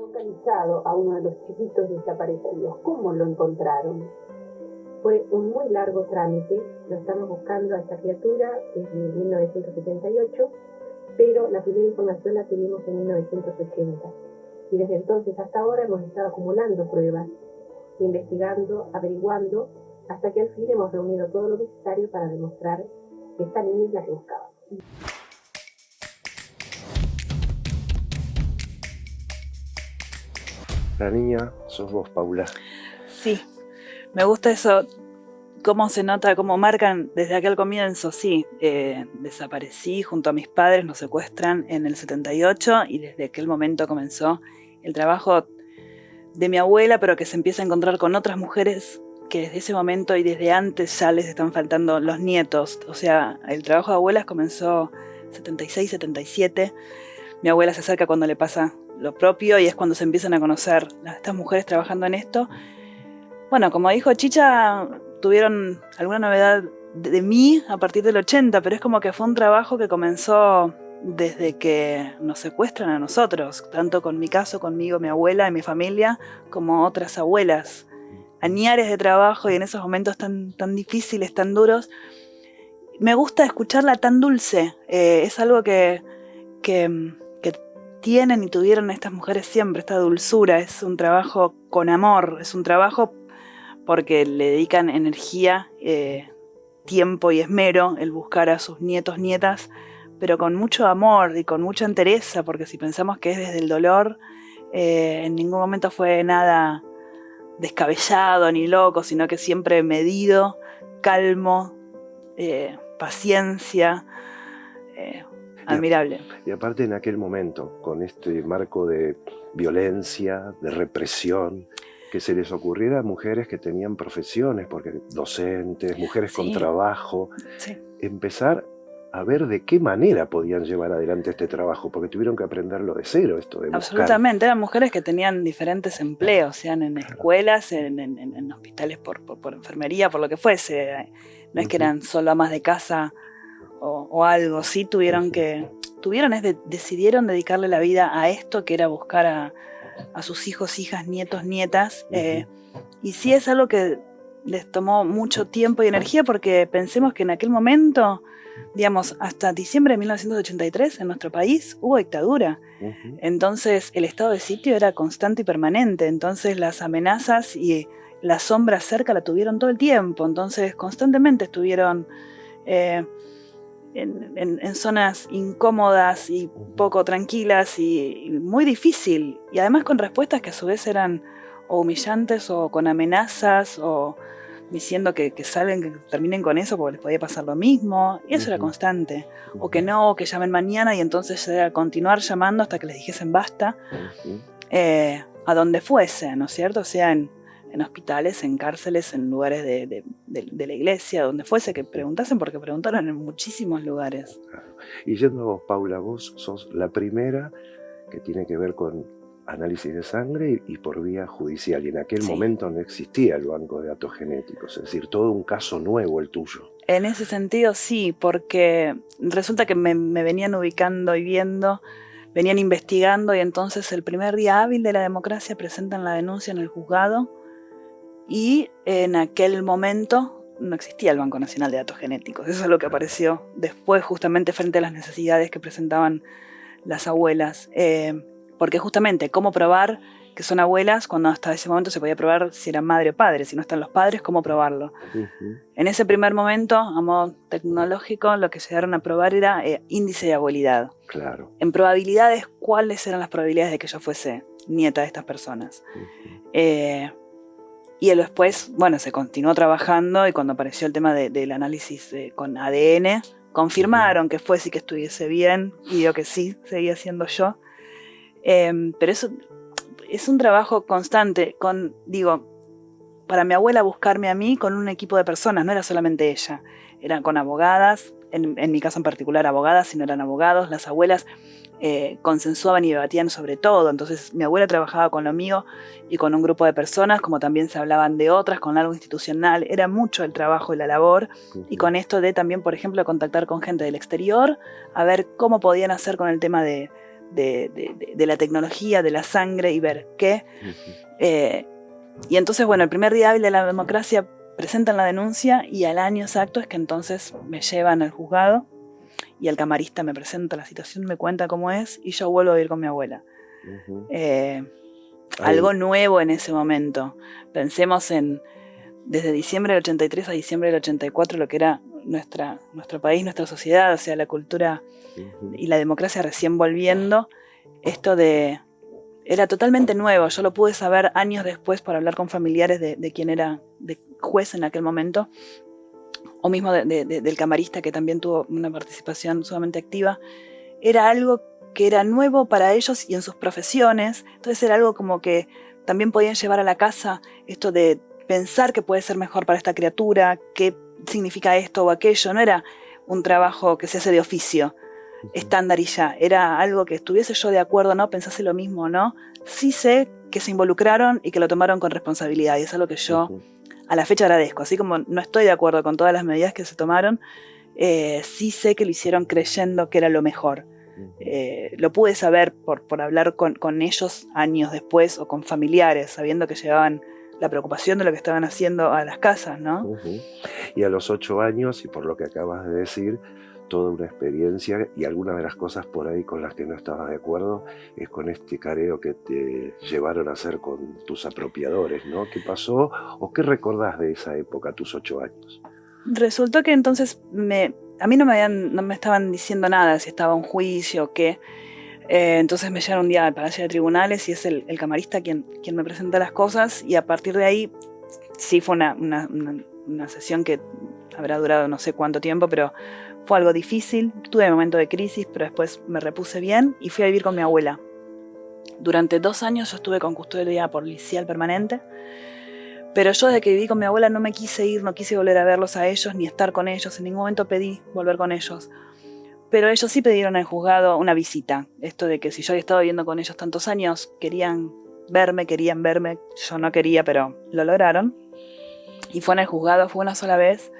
localizado a uno de los chiquitos desaparecidos. ¿Cómo lo encontraron? Fue un muy largo trámite, lo estamos buscando a esta criatura desde 1978, pero la primera información la tuvimos en 1980. Y desde entonces hasta ahora hemos estado acumulando pruebas, investigando, averiguando, hasta que al fin hemos reunido todo lo necesario para demostrar que esta niña es la que buscábamos. La niña sos vos, Paula. Sí, me gusta eso, cómo se nota, cómo marcan desde aquel comienzo. Sí, desaparecí junto a mis padres, nos secuestran en el 78 y desde aquel momento comenzó el trabajo de mi abuela, pero que se empieza a encontrar con otras mujeres que desde ese momento y desde antes ya les están faltando los nietos. O sea, el trabajo de abuelas comenzó 76, 77. Mi abuela se acerca cuando le pasa lo propio y es cuando se empiezan a conocer estas mujeres trabajando en esto. Bueno, como dijo Chicha, tuvieron alguna novedad de mí a partir del 80, pero es como que fue un trabajo que comenzó desde que nos secuestran a nosotros, tanto con mi caso, conmigo, mi abuela y mi familia, como otras abuelas. Añares de trabajo y en esos momentos tan difíciles, tan duros. Me gusta escucharla tan dulce. Es algo que tienen y tuvieron estas mujeres siempre, esta dulzura. Es un trabajo con amor, es un trabajo porque le dedican energía, tiempo y esmero el buscar a sus nietos, nietas, pero con mucho amor y con mucha entereza, porque si pensamos que es desde el dolor, en ningún momento fue nada descabellado ni loco, sino que siempre medido, calmo, paciencia, admirable. Y aparte en aquel momento, con este marco de violencia, de represión, que se les ocurriera a mujeres que tenían profesiones, porque docentes, mujeres con trabajo, empezar a ver de qué manera podían llevar adelante este trabajo, porque tuvieron que aprenderlo de cero, esto de buscar. Absolutamente, eran mujeres que tenían diferentes empleos, sean en escuelas, en hospitales por enfermería, por lo que fuese. No es que eran solo amas de casa o algo, sí decidieron dedicarle la vida a esto, que era buscar a sus hijos, hijas, nietos, nietas, y sí es algo que les tomó mucho tiempo y energía, porque pensemos que en aquel momento, digamos, hasta diciembre de 1983 en nuestro país hubo dictadura. Entonces el estado de sitio era constante y permanente, entonces las amenazas y la sombra cerca la tuvieron todo el tiempo, entonces constantemente estuvieron en zonas incómodas y poco tranquilas y muy difícil, y además con respuestas que a su vez eran o humillantes o con amenazas o diciendo que salgan, que terminen con eso porque les podía pasar lo mismo, y eso era constante, o que no, que llamen mañana y entonces era continuar llamando hasta que les dijesen basta, a donde fuese, ¿no es cierto? O sea, en hospitales, en cárceles, en lugares de la iglesia, donde fuese, que preguntasen, porque preguntaron en muchísimos lugares. Y yendo a vos, Paula, vos sos la primera que tiene que ver con análisis de sangre y por vía judicial, y en aquel momento no existía el banco de datos genéticos, es decir, todo un caso nuevo el tuyo. En ese sentido sí, porque resulta que me venían ubicando y viendo, venían investigando, y entonces el primer día hábil de la democracia presentan la denuncia en el juzgado, y en aquel momento no existía el Banco Nacional de Datos Genéticos. Eso es lo que apareció después, justamente frente a las necesidades que presentaban las abuelas. Porque justamente, ¿cómo probar que son abuelas cuando hasta ese momento se podía probar si eran madre o padre? Si no están los padres, ¿cómo probarlo? En ese primer momento, a modo tecnológico, lo que llegaron a probar era índice de abuelidad. Claro. En probabilidades, ¿cuáles eran las probabilidades de que yo fuese nieta de estas personas? Y después, bueno, se continuó trabajando, y cuando apareció el tema del análisis con ADN, confirmaron que fue, sí, que estuviese bien, y digo que sí, seguía siendo yo. Pero eso es un trabajo constante, para mi abuela buscarme a mí con un equipo de personas, no era solamente ella, eran con abogadas, en mi caso en particular abogadas, si no eran abogados, las abuelas consensuaban y debatían sobre todo, entonces mi abuela trabajaba con lo mío y con un grupo de personas, como también se hablaban de otras, con algo institucional, era mucho el trabajo y la labor, y con esto de también, por ejemplo, contactar con gente del exterior, a ver cómo podían hacer con el tema de de la tecnología, de la sangre y ver qué. Y entonces, bueno, el primer día hábil de la democracia presentan la denuncia y al año exacto es que entonces me llevan al juzgado y el camarista me presenta la situación, me cuenta cómo es y yo vuelvo a vivir con mi abuela. Algo nuevo en ese momento. Pensemos en desde diciembre del 83 a diciembre del 84 lo que era nuestro país, nuestra sociedad, o sea, la cultura y la democracia recién volviendo. Esto era totalmente nuevo. Yo lo pude saber años después por hablar con familiares de quien era de juez en aquel momento, o mismo del camarista que también tuvo una participación sumamente activa. Era algo que era nuevo para ellos y en sus profesiones. Entonces era algo como que también podían llevar a la casa esto de pensar que puede ser mejor para esta criatura, qué significa esto o aquello. No era un trabajo que se hace de oficio estándar y ya. Era algo que estuviese yo de acuerdo, ¿no? Pensase lo mismo, ¿no? Sí sé que se involucraron y que lo tomaron con responsabilidad y es algo que yo a la fecha agradezco. Así como no estoy de acuerdo con todas las medidas que se tomaron, sí sé que lo hicieron creyendo que era lo mejor. Lo pude saber por hablar con ellos años después o con familiares, sabiendo que llevaban la preocupación de lo que estaban haciendo a las casas, ¿no? Y a los 8 años, y por lo que acabas de decir, toda una experiencia, y algunas de las cosas por ahí con las que no estabas de acuerdo es con este careo que te llevaron a hacer con tus apropiadores, ¿no? ¿Qué pasó o qué recordás de esa época, tus 8 años? Resultó que entonces a mí no me estaban diciendo nada, si estaba un juicio o qué. Entonces me llevan un día al Palacio de Tribunales y es el camarista quien me presenta las cosas y a partir de ahí sí fue una sesión que habrá durado no sé cuánto tiempo, pero fue algo difícil. Tuve un momento de crisis, pero después me repuse bien y fui a vivir con mi abuela. Durante 2 años yo estuve con custodia policial permanente, pero yo desde que viví con mi abuela no me quise ir, no quise volver a verlos a ellos ni estar con ellos. En ningún momento pedí volver con ellos. Pero ellos sí pidieron al juzgado una visita. Esto de que si yo había estado viviendo con ellos tantos años, querían verme. Yo no quería, pero lo lograron. Y fue en el juzgado, fue una sola vez.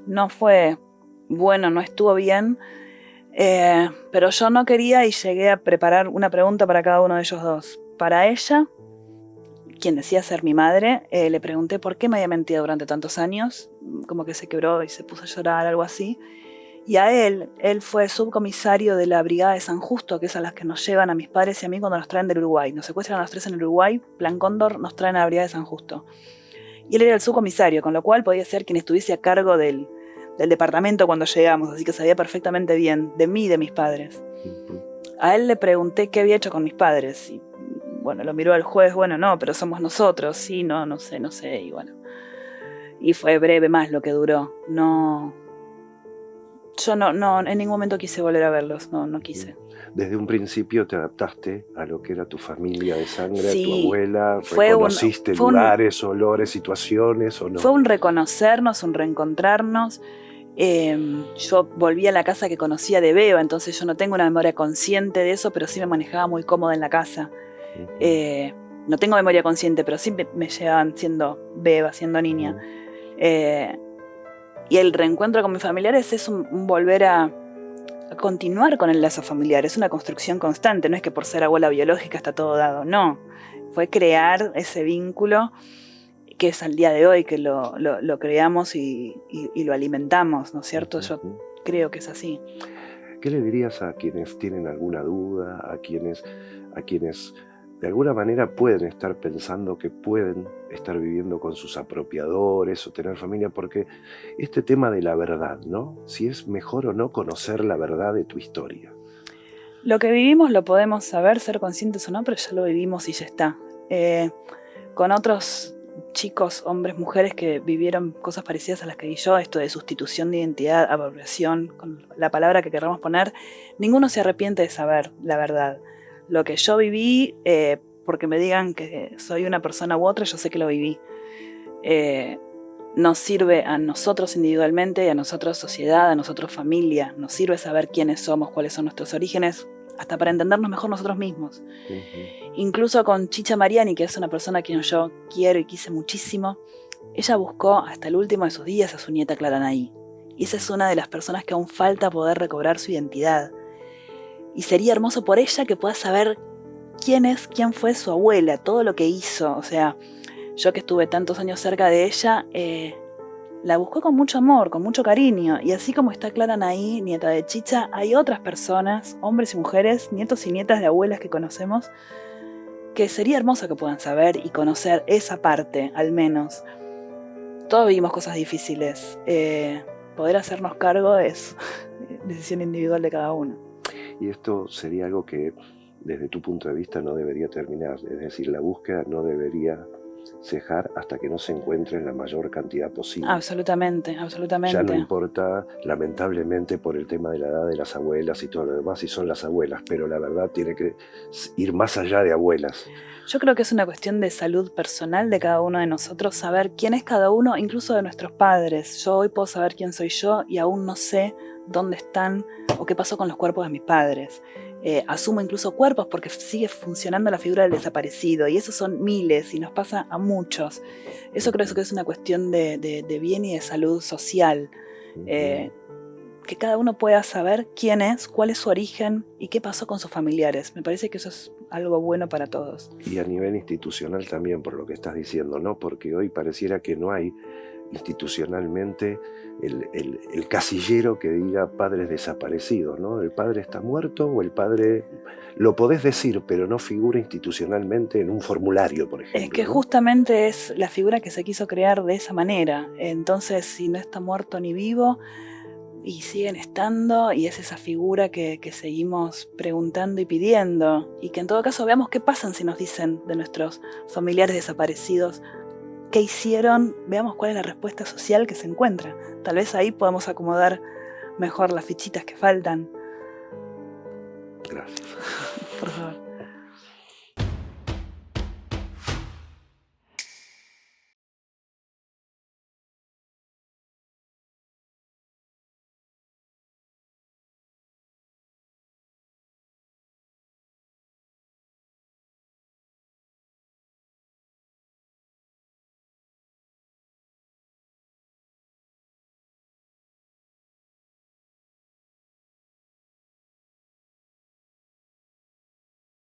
No fue bueno, no estuvo bien. Pero yo no quería y llegué a preparar una pregunta para cada uno de ellos dos. Para ella, quien decía ser mi madre, le pregunté por qué me había mentido durante tantos años. Como que se quebró y se puso a llorar, algo así. Y a él fue subcomisario de la Brigada de San Justo, que es a las que nos llevan a mis padres y a mí cuando nos traen del Uruguay. Nos secuestran a los 3 en el Uruguay, Plan Cóndor, nos traen a la Brigada de San Justo. Y él era el subcomisario, con lo cual podía ser quien estuviese a cargo del departamento cuando llegamos, así que sabía perfectamente bien de mí y de mis padres. A él le pregunté qué había hecho con mis padres. Y bueno, lo miró al juez, bueno, no, pero somos nosotros, sí, no sé, y bueno. Y fue breve más lo que duró. Yo no, en ningún momento quise volver a verlos, no quise. Desde un principio te adaptaste a lo que era tu familia de sangre, Sí, tu abuela, reconociste lugares, olores, situaciones o no. Fue un reconocernos, un reencontrarnos. Yo volví a la casa que conocía de beba, entonces yo no tengo una memoria consciente de eso, pero sí me manejaba muy cómoda en la casa. No tengo memoria consciente, pero sí me llevaban siendo beba, siendo niña. Y el reencuentro con mis familiares es un volver a continuar con el lazo familiar. Es una construcción constante, no es que por ser abuela biológica está todo dado, no. Fue crear ese vínculo que es al día de hoy, que lo creamos y lo alimentamos, ¿no es cierto? Yo creo que es así. ¿Qué le dirías a quienes tienen alguna duda, a quienes de alguna manera pueden estar pensando que pueden estar viviendo con sus apropiadores o tener familia? Porque este tema de la verdad, ¿no? Si es mejor o no conocer la verdad de tu historia. Lo que vivimos lo podemos saber, ser conscientes o no, pero ya lo vivimos y ya está. Con otros chicos, hombres, mujeres que vivieron cosas parecidas a las que vi yo, esto de sustitución de identidad, apropiación, con la palabra que queramos poner, ninguno se arrepiente de saber la verdad. Lo que yo viví, porque me digan que soy una persona u otra, yo sé que lo viví. Nos sirve a nosotros individualmente, a nosotros sociedad, a nosotros familia. Nos sirve saber quiénes somos, cuáles son nuestros orígenes, hasta para entendernos mejor nosotros mismos. Incluso con Chicha Mariani, que es una persona a quien yo quiero y quise muchísimo, ella buscó hasta el último de sus días a su nieta Claranaí. Y esa es una de las personas que aún falta poder recobrar su identidad. Y sería hermoso por ella que pueda saber quién fue su abuela, todo lo que hizo. O sea, yo que estuve tantos años cerca de ella, la buscó con mucho amor, con mucho cariño. Y así como está Clara Naí, nieta de Chicha, hay otras personas, hombres y mujeres, nietos y nietas de abuelas que conocemos, que sería hermoso que puedan saber y conocer esa parte, al menos. Todos vivimos cosas difíciles. Poder hacernos cargo es decisión individual de cada uno. Y esto sería algo que, desde tu punto de vista, no debería terminar. Es decir, la búsqueda no debería cejar hasta que no se encuentre la mayor cantidad posible. Absolutamente, absolutamente. Ya no importa, lamentablemente, por el tema de la edad de las abuelas y todo lo demás, si son las abuelas, pero la verdad tiene que ir más allá de abuelas. Yo creo que es una cuestión de salud personal de cada uno de nosotros, saber quién es cada uno, incluso de nuestros padres. Yo hoy puedo saber quién soy yo y aún no sé dónde están o qué pasó con los cuerpos de mis padres. Asumo incluso cuerpos porque sigue funcionando la figura del desaparecido y esos son miles y nos pasa a muchos. Eso creo que es una cuestión de bien y de salud social. Que cada uno pueda saber quién es, cuál es su origen y qué pasó con sus familiares. Me parece que eso es algo bueno para todos. Y a nivel institucional también, por lo que estás diciendo, ¿no? Porque hoy pareciera que no hay institucionalmente el casillero que diga padres desaparecidos, ¿no? El padre está muerto o el padre... Lo podés decir, pero no figura institucionalmente en un formulario, por ejemplo. Es que ¿no? justamente es la figura que se quiso crear de esa manera. Entonces, si no está muerto ni vivo, y siguen estando, y es esa figura que seguimos preguntando y pidiendo, y que en todo caso veamos qué pasan si nos dicen de nuestros familiares desaparecidos qué hicieron, veamos cuál es la respuesta social que se encuentra. Tal vez ahí podamos acomodar mejor las fichitas que faltan. Gracias. Por favor.